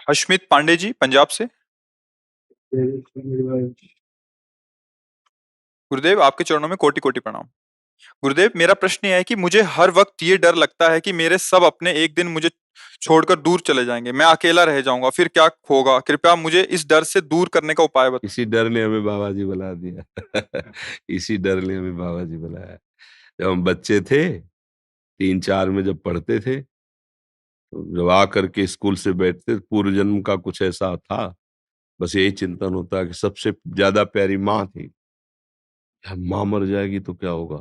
हशमीत पांडे जी पंजाब से। गुरुदेव आपके चरणों में कोटि कोटि प्रणाम। गुरुदेव मेरा प्रश्न यह है कि मुझे हर वक्त ये डर लगता है कि मेरे सब अपने एक दिन मुझे छोड़कर दूर चले जाएंगे, मैं अकेला रह जाऊंगा, फिर क्या होगा? कृपया मुझे इस डर से दूर करने का उपाय बताएं। इसी डर ने हमें बाबा जी बुला दिया। इसी डर ने हमें बाबा जी बुलाया। जब हम बच्चे थे, 3-4 में जब पढ़ते थे, तो जब आ करके स्कूल से बैठते, पूर्व जन्म का कुछ ऐसा था, बस यही चिंतन होता कि सबसे ज्यादा प्यारी माँ थी। माँ मर जाएगी तो क्या होगा,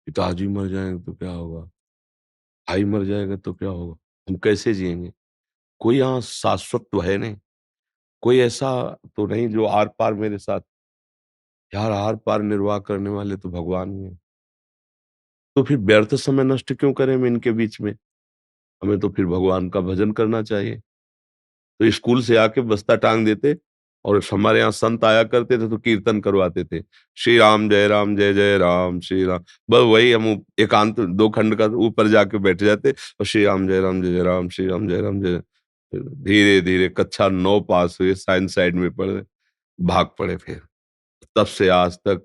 पिताजी मर जाएंगे तो क्या होगा, भाई मर जाएगा तो क्या होगा, हम कैसे जिएंगे? कोई यहाँ शाश्वत तो है नहीं, कोई ऐसा तो नहीं जो आर पार मेरे साथ। यार आर पार निर्वाह करने वाले तो भगवान ही है। तो फिर व्यर्थ समय नष्ट क्यों करें हम इनके बीच में? हमें तो फिर भगवान का भजन करना चाहिए। तो स्कूल से आके बस्ता टांग देते, और हमारे यहाँ संत आया करते थे तो कीर्तन करवाते थे, श्री राम जय जय राम श्री राम। बस वही हम एकांत 2 खंड का ऊपर जाके बैठ जाते, और श्री राम जय जय राम श्री राम जय राम जय। धीरे धीरे कक्षा 9 पास हुए, साइंस साइड में पढ़े, भाग पड़े फिर। तब से आज तक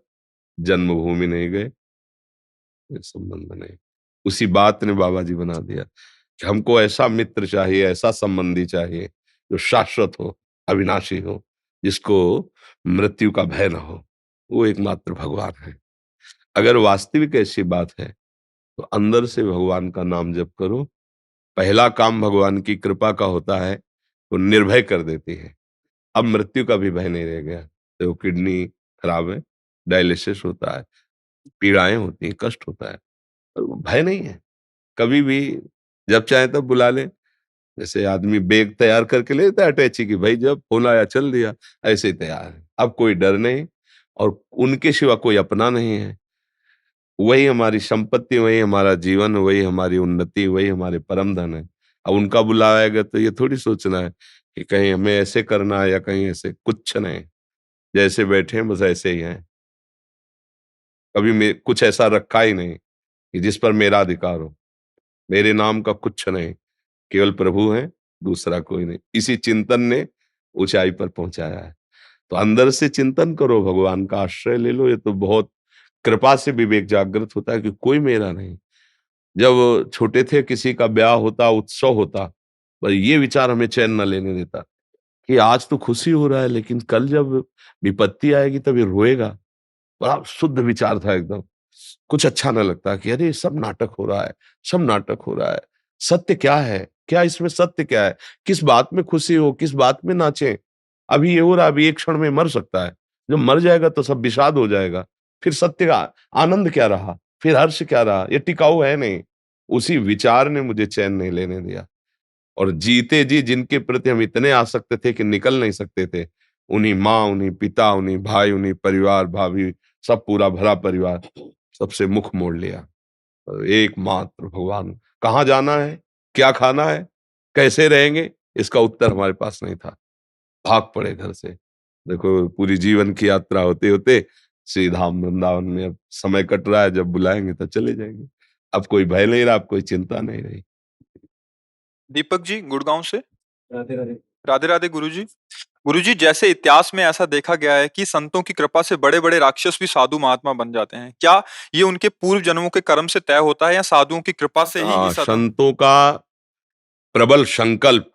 जन्मभूमि नहीं गए, कोई संबंध नहीं। उसी बात ने बाबा जी बना दिया कि हमको ऐसा मित्र चाहिए, ऐसा संबंधी चाहिए जो शाश्वत हो, अविनाशी हो, जिसको मृत्यु का भय न हो। वो एकमात्र भगवान है। अगर वास्तविक ऐसी बात है तो अंदर से भगवान का नाम जप करो। पहला काम भगवान की कृपा का होता है, वो निर्भय कर देती है। अब मृत्यु का भी भय नहीं रह गया। तो किडनी खराब है, डायलिसिस होता है, पीड़ाएं होती हैं, कष्ट होता है, पर वो भय नहीं है। कभी भी जब चाहे तब बुला ले। जैसे आदमी बैग तैयार करके ले लेता है अटैची की, भाई जब फोन आया चल दिया, ऐसे ही तैयार है। अब कोई डर नहीं, और उनके सिवा कोई अपना नहीं है। वही हमारी संपत्ति, वही हमारा जीवन, वही हमारी उन्नति, वही हमारे परम धन है। अब उनका बुलाएगा तो ये थोड़ी सोचना है कि कहीं हमें ऐसे करना है या कहीं ऐसे, कुछ नहीं। जैसे बैठे हैं बस ऐसे ही हैं। कभी कुछ ऐसा रखा ही नहीं कि जिस पर मेरा अधिकार हो। मेरे नाम का कुछ नहीं, केवल प्रभु हैं, दूसरा कोई नहीं। इसी चिंतन ने ऊंचाई पर पहुंचाया है। तो अंदर से चिंतन करो, भगवान का आश्रय ले लो। ये तो बहुत कृपा से विवेक जागृत होता है कि कोई मेरा नहीं। जब छोटे थे, किसी का ब्याह होता, उत्सव होता, पर ये विचार हमें चैन न लेने देता कि आज तो खुशी हो रहा है, लेकिन कल जब विपत्ति आएगी तब ये रोएगा। बड़ा शुद्ध विचार था एकदम। कुछ अच्छा ना लगता कि अरे सब नाटक हो रहा है, सब नाटक हो रहा है। सत्य क्या है? क्या इसमें सत्य क्या है? किस बात में खुशी हो, किस बात में नाचें? अभी ये हो रहा है, अभी एक क्षण में मर सकता है। जब मर जाएगा तो सब विषाद हो जाएगा। फिर सत्य का आनंद क्या रहा? फिर हर्ष क्या रहा? ये टिकाऊ है नहीं। उसी विचार ने मुझे चैन नहीं लेने दिया। और जीते जी जिनके प्रति हम इतने आसक्त थे कि निकल नहीं सकते थे, उन्हीं माँ, उन्हीं पिता, उन्हीं भाई, उन्हीं परिवार, भाभी, सब पूरा भरा परिवार, सबसे मुख मोड़ लिया। एकमात्र भगवान। कहाँ जाना है, क्या खाना है, कैसे रहेंगे, इसका उत्तर हमारे पास नहीं था। भाग पड़े घर से। देखो पूरी जीवन की यात्रा होते होते श्री धाम वृंदावन में अब समय कट रहा है। जब बुलाएंगे तो चले जाएंगे। अब कोई भय नहीं रहा, अब कोई चिंता नहीं रही। दीपक जी गुड़गांव से। राधे राधे गुरुजी। गुरुजी जैसे इतिहास में ऐसा देखा गया है कि संतों की कृपा से बड़े बड़े राक्षस भी साधु महात्मा बन जाते हैं, क्या ये उनके पूर्व जन्मों के कर्म से तय होता है या साधुओं की कृपा से ही हाँ, सदा? संतों का प्रबल संकल्प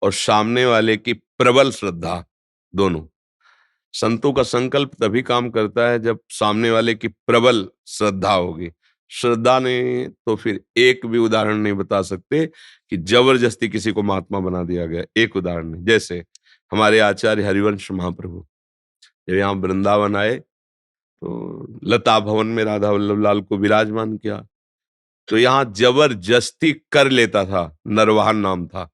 और सामने वाले की प्रबल श्रद्धा, दोनों। संतों का संकल्प तभी काम करता है जब सामने वाले की प्रबल श्रद्धा होगी। श्रद्धा ने तो फिर एक भी उदाहरण नहीं बता सकते कि जबरदस्ती किसी को महात्मा बना दिया गया। एक उदाहरण नहीं। जैसे हमारे आचार्य हरिवंश महाप्रभु जब यहाँ वृंदावन आए तो लता भवन में राधा वल्लभ लाल को विराजमान किया, तो यहाँ जबरदस्ती कर लेता था। नरवाहन नाम था।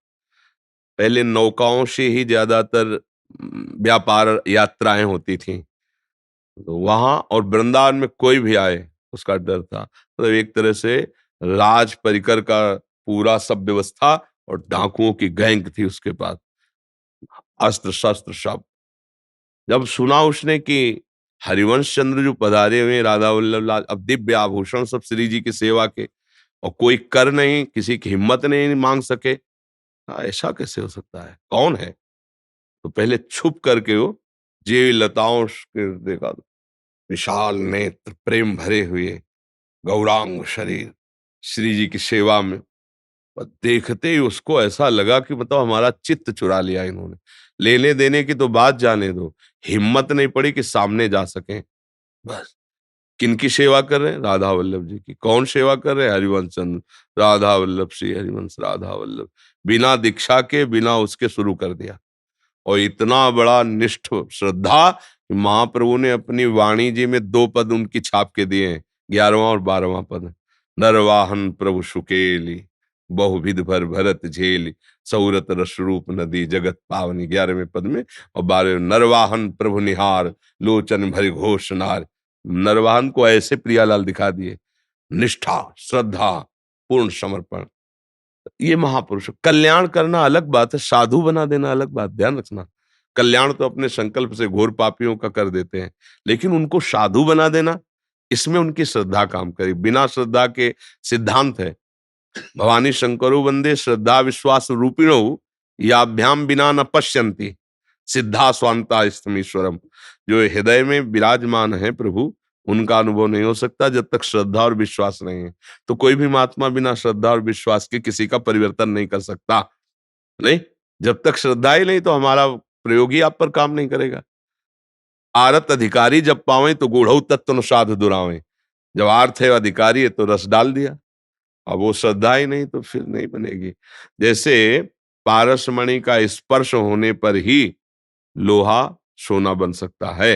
पहले नौकाओं से ही ज्यादातर व्यापार यात्राएं होती थी, तो वहां और वृंदावन में कोई भी आए उसका डर था। मतलब एक तरह से राज परिकर का पूरा सब व्यवस्था, और डाकुओं की गैंग थी उसके पास, अस्त्र शस्त्र सब। जब सुना उसने कि हरिवंश चंद्र जो पधारे हुए राधा वल्लभ लाल, अब दिव्य आभूषण सब श्री जी की सेवा के, और कोई कर नहीं, किसी की हिम्मत नहीं मांग सके, ऐसा कैसे हो सकता है, कौन है? तो पहले छुप करके वो जे लताओं के देखा, विशाल नेत्र, प्रेम भरे हुए, गौरांग शरीर, श्री जी की सेवा में। और देखते ही उसको ऐसा लगा कि मतलब हमारा चित्त चुरा लिया इन्होंने। लेने देने की तो बात जाने दो, हिम्मत नहीं पड़ी कि सामने जा सकें। बस किनकी सेवा कर रहे हैं? राधा वल्लभ जी की। कौन सेवा कर रहे हैं? हरिवंश चंद्र, राधा वल्लभ श्री हरिवंश राधा वल्लभ। बिना दीक्षा के, बिना उसके शुरू कर दिया। और इतना बड़ा निष्ठ श्रद्धा कि महाप्रभु ने अपनी वाणी जी में 2 पद उनकी छाप के दिए हैं, 11वां और 12वां पद। नरवाहन प्रभु सुकेली, बहुविध भर भरत झेली, सौरत रस रूप नदी जगत पावनी, 11वें पद में। और 12वें, नरवाहन प्रभु निहार, लोचन भरि घोष नार। नरवाहन को ऐसे प्रियालाल दिखा दिए, निष्ठा, श्रद्धा, पूर्ण समर्पण। ये महापुरुष। कल्याण करना अलग बात है, साधु बना देना अलग बात, ध्यान रखना। कल्याण तो अपने संकल्प से घोर पापियों का कर देते हैं, लेकिन उनको साधु बना देना, इसमें उनकी श्रद्धा काम करे। बिना श्रद्धा के सिद्धांत है, भवानी शंकरो वंदे श्रद्धा विश्वास रूपिणो, याभ्याम बिना न पश्यन्ति सिद्धा स्वांता स्तमीश्वरम। जो हृदय में विराजमान है प्रभु, उनका अनुभव नहीं हो सकता जब तक श्रद्धा और विश्वास नहीं है। तो कोई भी महात्मा बिना श्रद्धा और विश्वास के किसी का परिवर्तन नहीं कर सकता। नहीं, जब तक श्रद्धा ही नहीं तो हमारा प्रयोग ही आप पर काम नहीं करेगा। आरत अधिकारी जब पावे तो गूढ़ऊ तत्व न साध दुरावे। जब आर्थ है अधिकारी है तो रस डाल दिया। अब वो श्रद्धा ही नहीं तो फिर नहीं बनेगी। जैसे पारसमणि का स्पर्श होने पर ही लोहा सोना बन सकता है,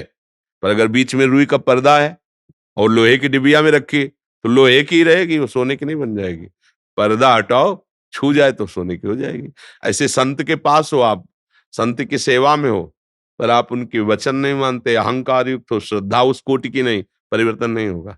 पर अगर बीच में रुई का पर्दा है और लोहे की डिबिया में रखी तो लोहे की ही रहेगी, वो सोने की नहीं बन जाएगी। पर्दा हटाओ, छू जाए तो सोने की हो जाएगी। ऐसे संत के पास हो आप, संत की सेवा में हो, पर आप उनके वचन नहीं मानते, अहंकार युक्त हो, श्रद्धा उस कोटि की नहीं, परिवर्तन नहीं होगा।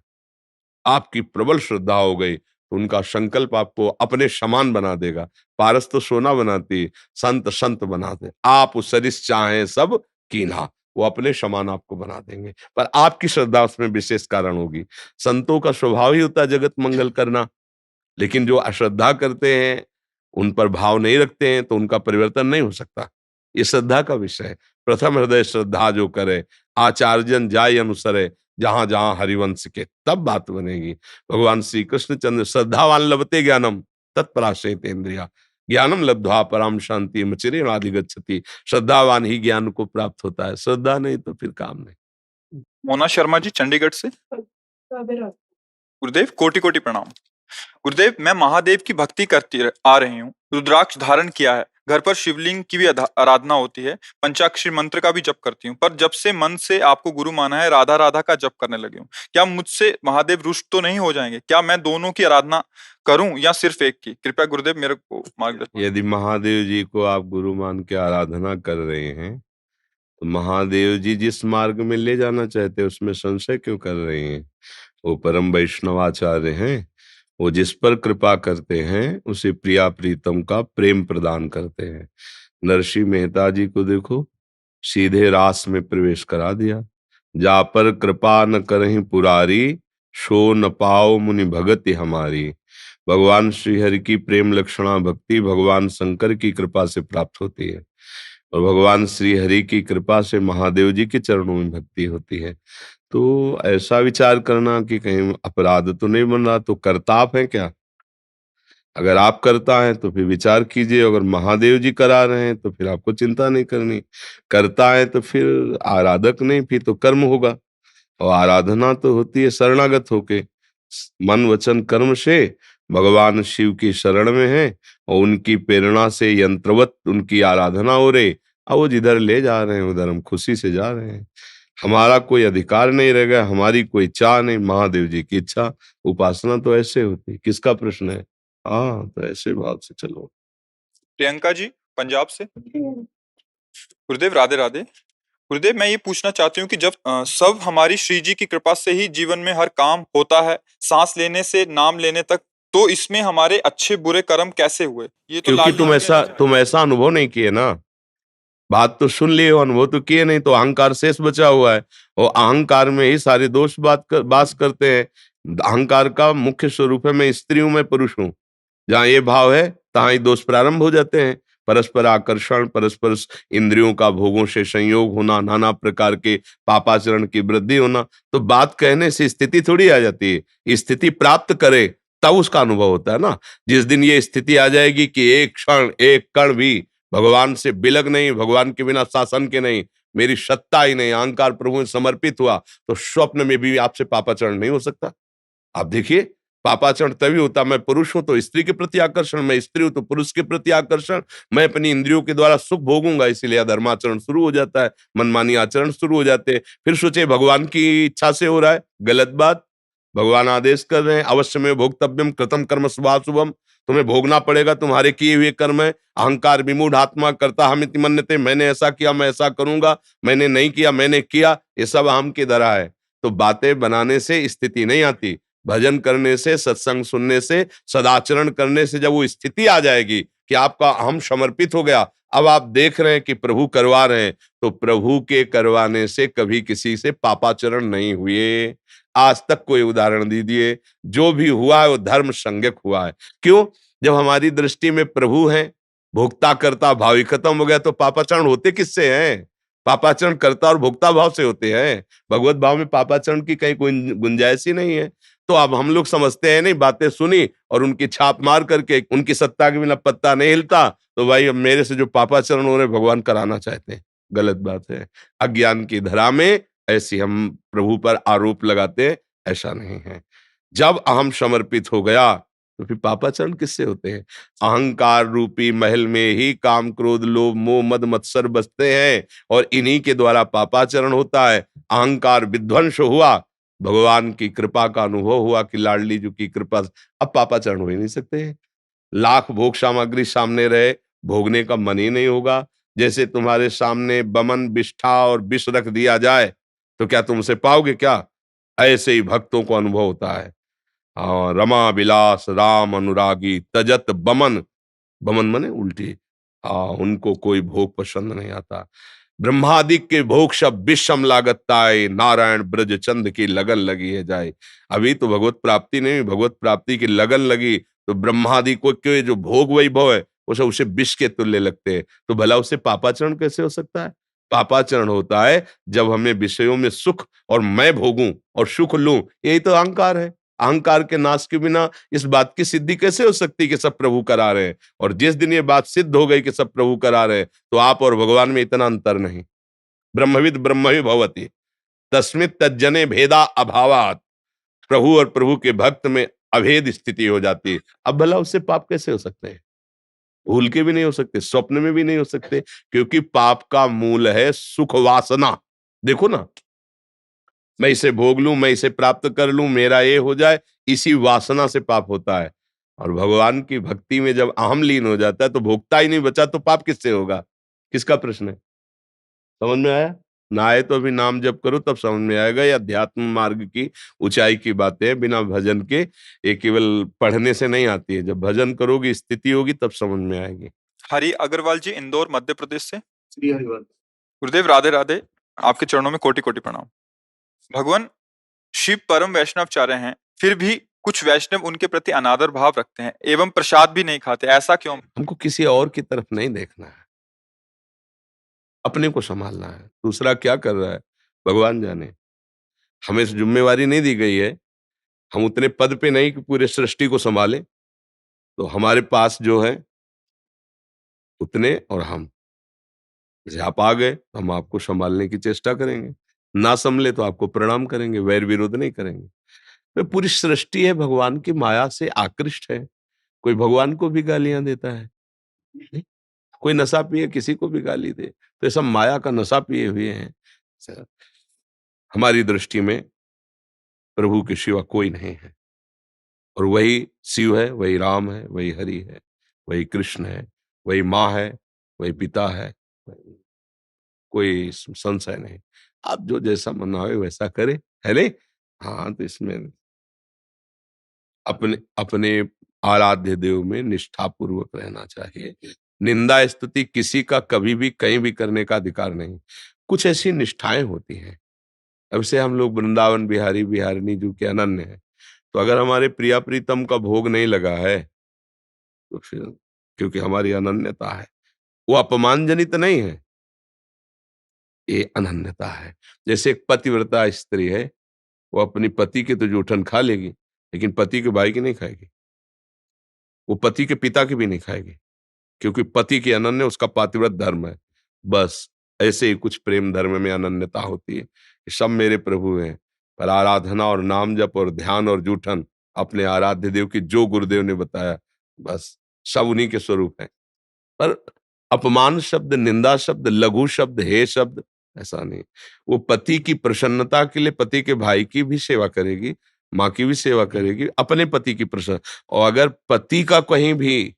आपकी प्रबल श्रद्धा हो गई तो उनका संकल्प आपको अपने समान बना देगा। पारस तो सोना बनाती, संत संत बनाते। आप उस सरिस चाहे सब कीन्हा, वो अपने समान आपको बना देंगे, पर आपकी श्रद्धा उसमें विशेष कारण होगी। संतों का स्वभाव ही होता है जगत मंगल करना, लेकिन जो अश्रद्धा करते हैं, उन पर भाव नहीं रखते हैं, तो उनका परिवर्तन नहीं हो सकता। ये श्रद्धा का विषय है। प्रथम हृदय श्रद्धा जो करे, आचार्यन जाय अनुसरे, जहां जहां हरिवंश के, तब बात बनेगी। भगवान श्री कृष्ण चंद्र, श्रद्धावान लभते ज्ञानम तत्पराशेत इंद्रिया, ज्ञानम लब्ध्वा पराम शांति मचिरेणाधिगच्छति। श्रद्धावान ही ज्ञान को प्राप्त होता है, श्रद्धा नहीं तो फिर काम नहीं। मोना शर्मा जी चंडीगढ़ से। गुरुदेव कोटि कोटि प्रणाम। गुरुदेव, मैं महादेव की भक्ति करती आ रही हूँ, रुद्राक्ष धारण किया है, घर पर शिवलिंग की भी आराधना होती है, पंचाक्षरी मंत्र का भी जप करती हूँ, पर जब से मन से आपको गुरु माना है, राधा राधा का जप करने लगी हूँ। क्या मुझसे महादेव रुष्ट तो नहीं हो जाएंगे? क्या मैं दोनों की आराधना करूं या सिर्फ एक की? कृपया गुरुदेव मेरे को मार्गदर्शन। यदि महादेव जी को आप गुरु मान के आराधना कर रहे हैं, तो महादेव जी जिस मार्ग में ले जाना चाहते हैं उसमें संशय क्यों कर रहे हैं? वो परम वैष्णवाचार्य हैं, वो जिस पर कृपा करते हैं उसे प्रिया प्रीतम का प्रेम प्रदान करते हैं। नरसिंह मेहता जी को देखो, सीधे रास में प्रवेश करा दिया। जा पर कृपा न करहीं पुरारी, सो न पाओ मुनि भगति हमारी। भगवान श्री हरि की प्रेम लक्षणा भक्ति भगवान शंकर की कृपा से प्राप्त होती है, और भगवान श्री हरि की कृपा से महादेव जी के चरणों में भक्ति होती है। तो ऐसा विचार करना कि कहीं अपराध तो नहीं बन रहा, तो करता आप हैं क्या? अगर आप करता हैं तो फिर विचार कीजिए, अगर महादेव जी करा रहे हैं तो फिर आपको चिंता नहीं करनी। करता है तो फिर आराधक नहीं, फिर तो कर्म होगा, और आराधना तो होती है शरणागत होके। मन वचन कर्म से भगवान शिव की शरण में है, और उनकी प्रेरणा से यंत्रवत उनकी आराधना हो रही, और वो जिधर ले जा रहे हैं उधर हम खुशी से जा रहे हैं। हमारा कोई अधिकार नहीं रह गया, हमारी कोई चाह नहीं, महादेव जी की इच्छा। उपासना तो ऐसे होती, किसका प्रश्न है? हाँ, तो ऐसे भाव से चलो। प्रियंका जी पंजाब से। गुरुदेव राधे राधे। गुरुदेव, मैं ये पूछना चाहती हूँ कि जब सब हमारी श्री जी की कृपा से ही जीवन में हर काम होता है, सांस लेने से नाम लेने तक, तो इसमें हमारे अच्छे बुरे कर्म कैसे हुए? ये तो क्योंकि लाडली तुम ऐसा अनुभव नहीं किए ना। बात तो सुन लिए हो, अनुभव तो किए नहीं, तो अहंकार शेष बचा हुआ है, और अहंकार में ही सारे दोष बास करते हैं। अहंकार का मुख्य स्वरूप है मैं स्त्री हूं, मैं पुरुष हूं। जहां ये भाव है तहां ही दोष प्रारंभ हो जाते हैं। परस्पर आकर्षण, परस्पर इंद्रियों का भोगों से संयोग होना, नाना प्रकार के पापाचरण की वृद्धि होना। तो बात कहने से स्थिति थोड़ी आ जाती है, स्थिति प्राप्त करे तब उसका अनुभव होता है ना। जिस दिन ये स्थिति आ जाएगी कि एक क्षण, एक कण भी भगवान से बिलग नहीं, भगवान के बिना शासन के नहीं, मेरी सत्ता ही नहीं, अहंकार प्रभु में समर्पित हुआ, तो स्वप्न में भी आपसे पापाचरण नहीं हो सकता। आप देखिए, पापाचरण तभी होता, मैं पुरुष हूं तो स्त्री के प्रति आकर्षण, मैं स्त्री हूं तो पुरुष के प्रति आकर्षण, मैं अपनी इंद्रियों के द्वारा सुख भोगूंगा, इसीलिए अधर्माचरण शुरू हो जाता है, मनमानी आचरण शुरू हो जाते हैं। फिर सोचे भगवान की इच्छा से हो रहा है, गलत बात। भगवान आदेश कर रहे हैं, अवश्य में भोक्तव्यम कृतम कर्म शुभाशुभम, तुम्हें भोगना पड़ेगा, तुम्हारे किए हुए कर्म है। अहंकार विमूढ़ आत्मा करता हमिति मन्यते, मैंने ऐसा किया मैं ऐसा करूंगा, मैंने नहीं किया मैंने किया, ये सब अहम की धरा है। तो बातें बनाने से स्थिति नहीं आती, भजन करने से, सत्संग सुनने से, सदाचरण करने से जब वो स्थिति आ जाएगी कि आपका अहम समर्पित हो गया, अब आप देख रहे हैं कि प्रभु करवा रहे हैं, तो प्रभु के करवाने से कभी किसी से पापाचरण नहीं हुए। आज तक कोई उदाहरण दीजिए, जो भी हुआ है वो धर्म संज्ञक हुआ है। क्यों? जब हमारी दृष्टि में प्रभु हैं, भोक्ता करता भाव ही खत्म हो गया, तो पापाचरण होते किससे हैं? पापाचरण करता और भोक्ता भाव से होते हैं। भगवत भाव में पापाचरण की कहीं गुंजाइश ही नहीं है। तो अब हम लोग समझते हैं नहीं, बातें सुनी और उनकी छाप मार करके उनकी सत्ता के बिना पत्ता नहीं हिलता, तो भाई अब मेरे से जो पापाचरण हो रहे भगवान कराना चाहते हैं। गलत बात है। अज्ञान की धरा में ऐसी हम प्रभु पर आरोप लगाते हैं, ऐसा नहीं है। जब अहम समर्पित हो गया तो फिर पापाचरण किससे होते हैं? अहंकार रूपी महल में ही काम क्रोध लोभ मोह मद मत्सर बसते हैं और इन्हीं के द्वारा पापाचरण होता है। अहंकार विध्वंस हुआ, भगवान की कृपा का अनुभव हुआ कि लाडली जी की कृपा, अब पापाचरण हो ही नहीं सकते हैं। लाख भोग सामग्री सामने रहे, भोगने का मन ही नहीं होगा। जैसे तुम्हारे सामने बमन बिष्ठा और विष रख दिया जाए तो क्या तुम उसे पाओगे क्या? ऐसे ही भक्तों को अनुभव होता है। रमा विलास राम अनुरागी तजत बमन, बमन मने उल्टी। उनको कोई भोग पसंद नहीं आता। ब्रह्मादिक के भोग सब विषम लागताए, नारायण ब्रज चंद की लगन लगी है जाए। अभी तो भगवत प्राप्ति नहीं, भगवत प्राप्ति की लगन लगी तो ब्रह्मादि को के जो भोग वैभव है वो सब उसे विष के तुल्य लगते हैं। तो भला उससे पापाचरण कैसे हो सकता है? पापाचरण होता है जब हमें विषयों में सुख और मैं भोगूं और सुख लूं, यही तो अहंकार है। अहंकार के नाश के बिना इस बात की सिद्धि कैसे हो सकती कि सब प्रभु करा रहे हैं? और जिस दिन ये बात सिद्ध हो गई कि सब प्रभु करा रहे हैं, तो आप और भगवान में इतना अंतर नहीं। ब्रह्मविद ब्रह्म ही भवति, तस्मित् तज्जने भेदा अभावात। प्रभु और प्रभु के भक्त में अभेद स्थिति हो जाती है। अब भला उससे पाप कैसे हो सकते हैं? भूल के भी नहीं हो सकते, स्वप्न में भी नहीं हो सकते, क्योंकि पाप का मूल है सुख वासना। देखो ना, मैं इसे भोग लूं, मैं इसे प्राप्त कर लूं, मेरा ये हो जाए, इसी वासना से पाप होता है। और भगवान की भक्ति में जब अहम लीन हो जाता है तो भोगता ही नहीं बचा, तो पाप किससे होगा? किसका प्रश्न है? समझ में आया? ना आए तो अभी नाम जप करो तब समझ में आएगा। ये अध्यात्म मार्ग की ऊंचाई की बातें हैं, बिना भजन के ये केवल पढ़ने से नहीं आती है। जब भजन करोगी, स्थिति होगी, तब समझ में आएगी। हरि अग्रवाल जी, इंदौर मध्य प्रदेश से। श्री हरिवंश। गुरुदेव राधे राधे, आपके चरणों में कोटि कोटि प्रणाम। भगवान शिव परम वैष्णवचार्य हैं, फिर भी कुछ वैष्णव उनके प्रति अनादर भाव रखते हैं एवं प्रसाद भी नहीं खाते, ऐसा क्यों? हमको किसी और की तरफ नहीं देखना है, अपने को संभालना है। दूसरा क्या कर रहा है भगवान जाने। हमें जिम्मेवारी नहीं दी गई है, हम उतने पद पे नहीं कि पूरे सृष्टि को संभालें। तो हमारे पास जो है उतने, और हम जैसे आप आ गए तो हम आपको संभालने की चेष्टा करेंगे, ना संभले तो आपको प्रणाम करेंगे, वैर विरोध नहीं करेंगे। तो पूरी सृष्टि है भगवान की माया से आकृष्ट है। कोई भगवान को भी गालियां देता है नहीं? कोई नशा पिए किसी को भी गाली दे, तो ये सब माया का नशा पिए हुए हैं। हमारी दृष्टि में प्रभु के सिवा कोई नहीं है, और वही शिव है, वही राम है, वही हरि है, वही कृष्ण है, वही माँ है, वही पिता है, कोई संशय नहीं। आप जो जैसा मनावे वैसा करे, है नहीं? हाँ, तो इसमें अपने अपने आराध्य देव में निष्ठा पूर्वक रहना चाहिए। निंदा स्तुति किसी का कभी भी कहीं भी करने का अधिकार नहीं। कुछ ऐसी निष्ठाएं होती हैं, अब से हम लोग वृंदावन बिहारी बिहारिणी जो के अनन्य है, तो अगर हमारे प्रिया प्रीतम का भोग नहीं लगा है तो फिर, क्योंकि हमारी अनन्यता है, वो अपमान जनित नहीं है, ये अनन्यता है। जैसे एक पतिव्रता स्त्री है, वो अपनी पति के तो जूठन खा लेगी, लेकिन पति के भाई की नहीं खाएगी। वो पति के पिता की भी नहीं खाएगी, क्योंकि पति की अनन्य उसका पातिव्रत धर्म है। बस ऐसे ही कुछ प्रेम धर्म में अनन्यता होती है कि सब मेरे प्रभु हैं, पर आराधना और नाम जप और ध्यान और जूठन अपने आराध्य देव की जो गुरुदेव ने बताया, बस सब उन्हीं के स्वरूप हैं। पर अपमान शब्द, निंदा शब्द, लघु शब्द, हे शब्द ऐसा नहीं। वो पति की प्रसन्नता के लिए पति के भाई की भी सेवा करेगी, माँ की भी सेवा करेगी, अपने पति की प्रसन्न। और अगर पति का कहीं भी,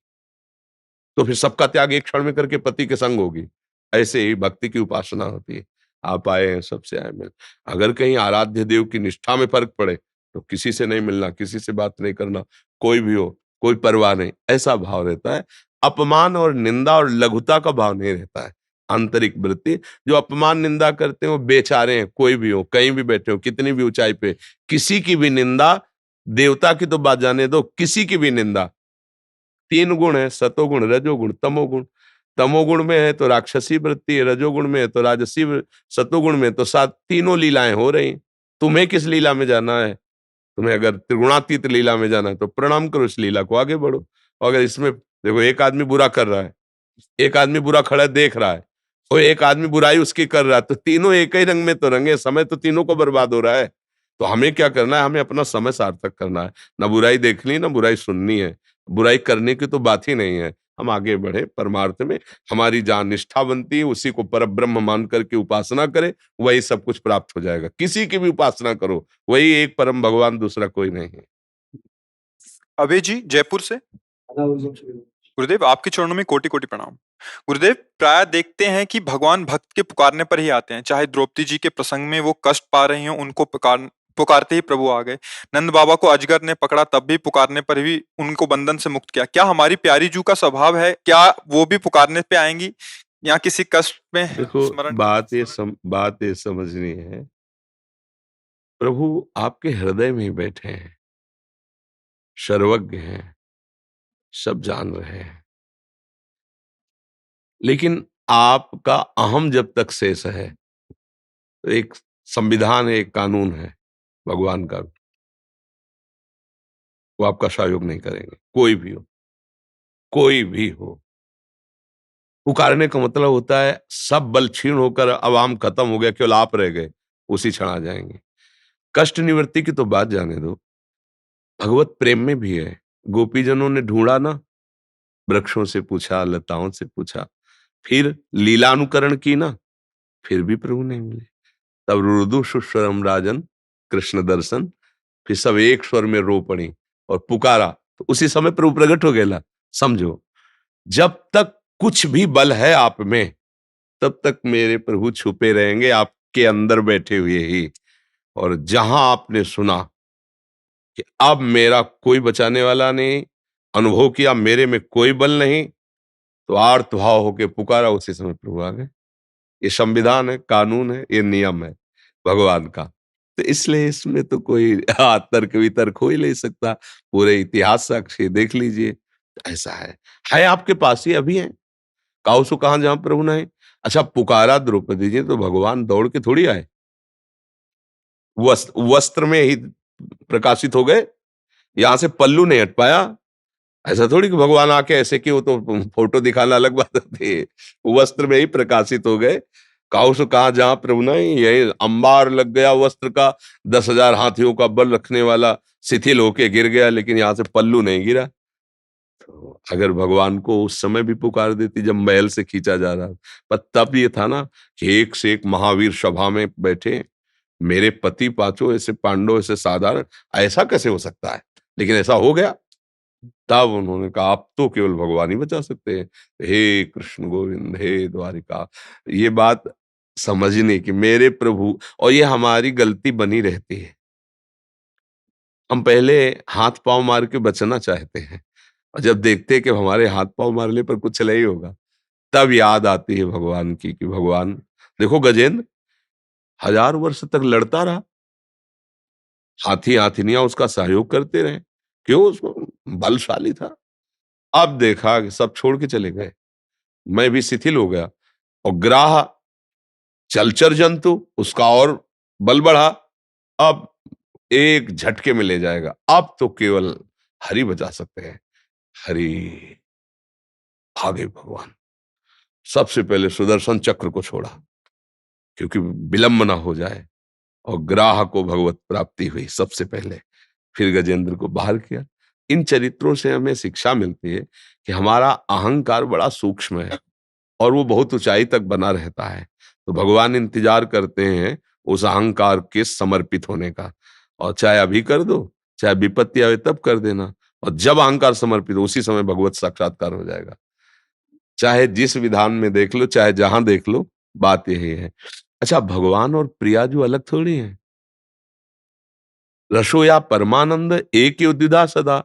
तो फिर सबका त्याग एक क्षण में करके पति के संग होगी। ऐसे ही भक्ति की उपासना होती है। आप आए हैं, सबसे आए मिल। अगर कहीं आराध्य देव की निष्ठा में फ़र्क पड़े, तो किसी से नहीं मिलना, किसी से बात नहीं करना, कोई भी हो, कोई परवाह नहीं, ऐसा भाव रहता है। अपमान और निंदा और लघुता का भाव नहीं रहता है। आंतरिक वृत्ति, जो अपमान निंदा करते हैं वो बेचारे हैं, कोई भी हो, कहीं भी बैठे हो, कितनी भी ऊँचाई पे, किसी की भी निंदा, देवता की तो बात जाने दो, किसी की भी निंदा, 3 गुण है, सतोगुण, रजोगुण, तमोगुण। तमोगुण में है तो राक्षसी वृत्ति है, रजोगुण में है तो राजसी सतोगुण में तो सात तीनों लीलाएं हो रही। तुम्हें किस लीला में जाना है? तुम्हें अगर त्रिगुणातीत लीला में जाना है तो प्रणाम करो, इस लीला को आगे बढ़ो। और अगर इसमें देखो, एक आदमी बुरा कर रहा है, एक आदमी बुरा खड़ा है देख रहा है, और एक आदमी बुराई उसकी कर रहा है, तो तीनों एक ही रंग में तो रंगे, समय तो तीनों को बर्बाद हो रहा है। तो हमें क्या करना है? हमें अपना समय सार्थक करना है। ना बुराई देखनी, ना बुराई सुननी है। बुराई करने की तो बात ही नहीं है। हम आगे बढ़े परमार्थ में, हमारी जहाँ निष्ठा बनती है उसी को परब्रह्म मान करके उपासना करें, वही सब कुछ प्राप्त हो जाएगा। किसी की भी उपासना करो, वही एक परम भगवान, दूसरा कोई नहीं है। अभय जी जयपुर से। गुरुदेव आपके चरणों में कोटि कोटि प्रणाम। गुरुदेव प्राय देखते हैं कि भगवान भक्त के पुकारने पर ही आते हैं, चाहे द्रौपदी जी के प्रसंग में वो कष्ट पा रही हो, उनको पुकारते ही प्रभु आ गए। नंद बाबा को अजगर ने पकड़ा, तब भी पुकारने पर भी उनको बंधन से मुक्त किया। क्या हमारी प्यारी जू का स्वभाव है, क्या वो भी पुकारने पे आएंगी या किसी कष्ट में देखो, स्मरण? बात ये समझनी है, प्रभु आपके हृदय में ही बैठे हैं, सर्वज्ञ हैं, सब जान रहे हैं। लेकिन आपका अहम जब तक शेष है, तो एक संविधान है, एक कानून है भगवान का, वो आपका सहयोग नहीं करेंगे, कोई भी हो, कोई भी हो। पुकारने का मतलब होता है सब बल क्षीण होकर अवाम खत्म हो गया, केवल आप रह गए, उसी क्षण आ जाएंगे। कष्ट निवृत्ति की तो बात जाने दो, भगवत प्रेम में भी है। गोपीजनों ने ढूंढा ना, वृक्षों से पूछा, लताओं से पूछा, फिर लीलानुकरण की ना, फिर भी प्रभु नहीं मिले। तब रुदु सुस्वरम राजन कृष्ण दर्शन, फिर सब एक स्वर में रो पड़ी और पुकारा, तो उसी समय प्रभु प्रकट हो गया। समझो, जब तक कुछ भी बल है आप में, तब तक मेरे प्रभु छुपे रहेंगे आपके अंदर बैठे हुए ही। और जहां आपने सुना कि अब मेरा कोई बचाने वाला नहीं, अनुभव किया मेरे में कोई बल नहीं, तो आर्तभाव होके पुकारा, उसी समय प्रभु आ गए। ये संविधान है, कानून है, ये नियम है भगवान का। तो इसलिए इसमें तो कोई तर्क वितर्क हो ही नहीं सकता। पूरे इतिहास साक्षी देख लीजिए, ऐसा है आपके पास ही अभी है। काऊ सो कहां जहां प्रभु नहीं। अच्छा, पुकारा द्रौपदी जी तो भगवान दौड़ के थोड़ी आए, वस्त्र में ही प्रकाशित हो गए, यहां से पल्लू नहीं हट पाया। ऐसा थोड़ी कि भगवान आके ऐसे कि वो तो फोटो दिखाना अलग बात होती है, वस्त्र में ही प्रकाशित हो गए। काऊ से कहा जहां प्रभु नहीं, यही अंबार लग गया वस्त्र का, 10,000 हाथियों का बल रखने वाला शिथिल होके गिर गया, लेकिन यहाँ से पल्लू नहीं गिरा। तो अगर भगवान को उस समय भी पुकार देती जब महल से खींचा जा रहा, पर तब ये था ना कि एक से एक महावीर सभा में बैठे, मेरे पति पांचों ऐसे पांडव ऐसे साधारण, ऐसा कैसे हो सकता है? लेकिन ऐसा हो गया। तब उन्होंने कहा अब तो केवल भगवान ही बचा सकते हैं। हे कृष्ण गोविंद, हे द्वारिका। ये बात समझने की मेरे प्रभु, और ये हमारी गलती बनी रहती है। हम पहले हाथ पांव मार के बचना चाहते हैं, और जब देखते हैं कि हमारे हाथ पांव मारने पर कुछ नहीं होगा, तब याद आती है भगवान की कि भगवान, देखो गजेंद्र 1000 वर्ष तक लड़ता रहा, हाथी हाथिनियां उसका सहयोग करते रहे, क्यों? उसको बलशाली था। अब देखा कि सब छोड़ के चले गए, मैं भी शिथिल हो गया। और ग्राह जलचर जंतु, उसका और बल बढ़ा। अब एक झटके में ले जाएगा। अब तो केवल हरि बचा सकते हैं। हरि भागे भगवान। सबसे पहले सुदर्शन चक्र को छोड़ा, क्योंकि विलंब ना हो जाए, और ग्राह को भगवत प्राप्ति हुई सबसे पहले। फिर गजेंद्र को बाहर किया। इन चरित्रों से हमें शिक्षा मिलती है कि हमारा अहंकार बड़ा सूक्ष्म है और वो बहुत ऊंचाई तक बना रहता है। तो भगवान इंतजार करते हैं उस अहंकार के समर्पित होने का। और चाहे अभी कर दो, चाहे विपत्ति आवे तब कर देना, और जब अहंकार समर्पित हो उसी समय भगवत साक्षात्कार हो जाएगा। चाहे जिस विधान में देख लो, चाहे जहां देख लो, बात यही है। अच्छा, भगवान और प्रियाजू अलग थोड़ी हैं। रसो या परमानंद एक एव द्विधा सदा,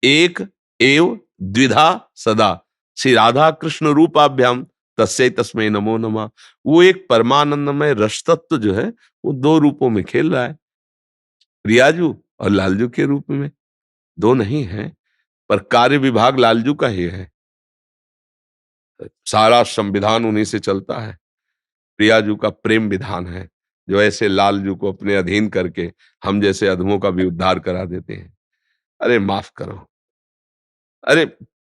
एक एव द्विधा सदा। श्री राधा कृष्ण रूपाभ्याम तस्यै तस्मै नमो नमः। वो एक परमानंदमय रस तत्व जो है वो दो रूपों में खेल रहा है, प्रियाजू और लालजू के रूप में। दो नहीं है, पर कार्य विभाग लालजू का ही है। सारा संविधान उन्हीं से चलता है। प्रियाजू का प्रेम विधान है, जो ऐसे लालजू को अपने अधीन करके हम जैसे अधमों का भी उद्धार करा देते हैं। अरे माफ करो, अरे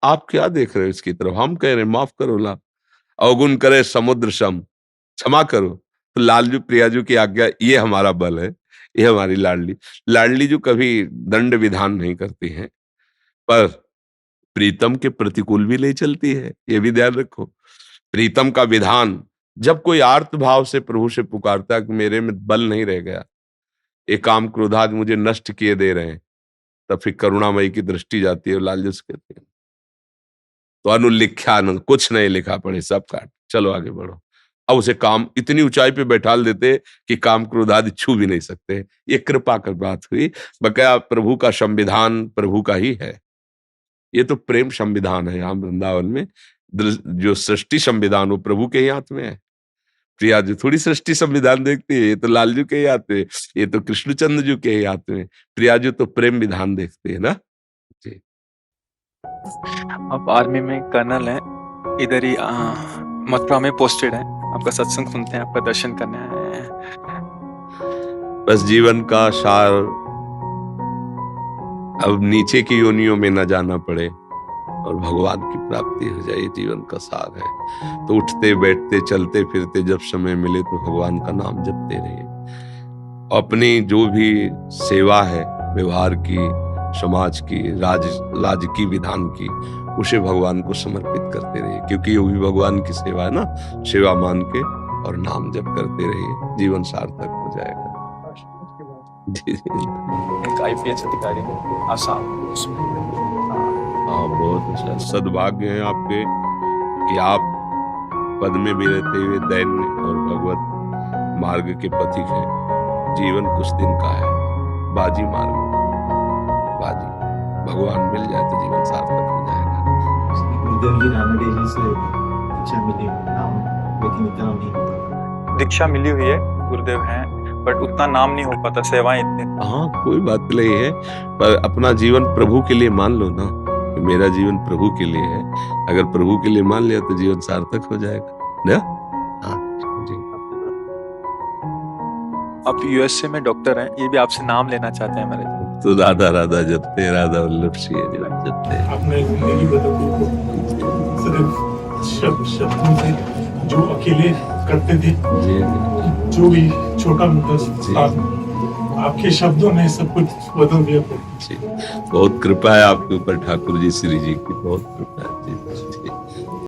आप क्या देख रहे हो इसकी तरफ? हम कह रहे हैं माफ करो ला, अवगुण करे समुद्र सम, क्षमा करो। तो लालजू प्रियाजू की आज्ञा, ये हमारा बल है, ये हमारी लाडली। लाडली जो कभी दंड विधान नहीं करती है, पर प्रीतम के प्रतिकूल भी नहीं चलती है, ये भी ध्यान रखो। प्रीतम का विधान, जब कोई आर्त भाव से प्रभु से पुकारता है कि मेरे में बल नहीं रह गया, ये काम क्रोधाद मुझे नष्ट किए दे रहे हैं, तब फिर करुणामयी की दृष्टि जाती है। लालजू से कहते हैं तो अनुलिख्यानंद, कुछ नहीं लिखा पढ़े सब काट, चलो आगे बढ़ो। अब उसे काम इतनी ऊंचाई पे बैठाल देते कि काम क्रोधादि छू भी नहीं सकते। ये कृपा की बात हुई। बकाया प्रभु का संविधान प्रभु का ही है। ये तो प्रेम संविधान है। यहाँ वृंदावन में जो सृष्टि संविधान वो प्रभु के ही हाथ में है। प्रियाजू थोड़ी सृष्टि संविधान देखती है, ये तो लालजू के ही हाथ में, ये तो कृष्णचंद्र जी के ही हाथ में। प्रियाजू तो प्रेम विधान देखते है ना जी। आप आर्मी में कर्नल हैं, इधर ही मथुरा में पोस्टेड हैं, आपका सत्संग सुनते हैं, आपका दर्शन करने आए हैं। बस जीवन का सार अब नीचे की योनियों में न जाना पड़े और भगवान की प्राप्ति हो जाए, जीवन का सार है। तो उठते बैठते चलते फिरते जब समय मिले तो भगवान का नाम जपते रहिए। अपनी जो भी सेवा है व्यवहार की, समाज की, राजकीय विधान की, उसे भगवान को समर्पित करते रहिए, क्योंकि ये भी भगवान की सेवा है ना। सेवा मान के और नाम जप करते रहिए, जीवन सार्थक हो जाएगा। जी एक आईपीएस अधिकारी आसाम। हाँ, बहुत अच्छा सद्भाग्य है आपके कि आप पद में भी रहते हुए दैन्य और भगवत मार्ग के पथिक हैं। जीवन कुछ दिन का है, बाजी मार्ग, बाजी भगवान मिल जाए तो जीवन सार्थक हो जाएगा। दीक्षा मिली हुई है, गुरुदेव हैं, बट उतना नाम नहीं हो पाता, सेवाएं इतनी। हाँ, कोई बात नहीं है, पर अपना जीवन प्रभु के लिए मान लो ना। मेरा जीवन प्रभु के लिए है, अगर प्रभु के लिए मान लिया तो जीवन सार्थक हो जाएगा ना। हाँ जी। आप यूएसए में डॉक्टर हैं, ये भी आपसे नाम लेना चाहते हैं मेरे। तो राधा राधा जपते हैं, राधा वल्लभ सिंह जपते हैं। आपने जिंदगी बदल सिर्फ शब्दों से जो अकेले करते थे, जो भी छोटा मोटा आपके शब्दों में सब कुछ बदल दिया। बहुत कृपा है आपके ऊपर ठाकुर जी, श्री जी की बहुत कृपा है जी।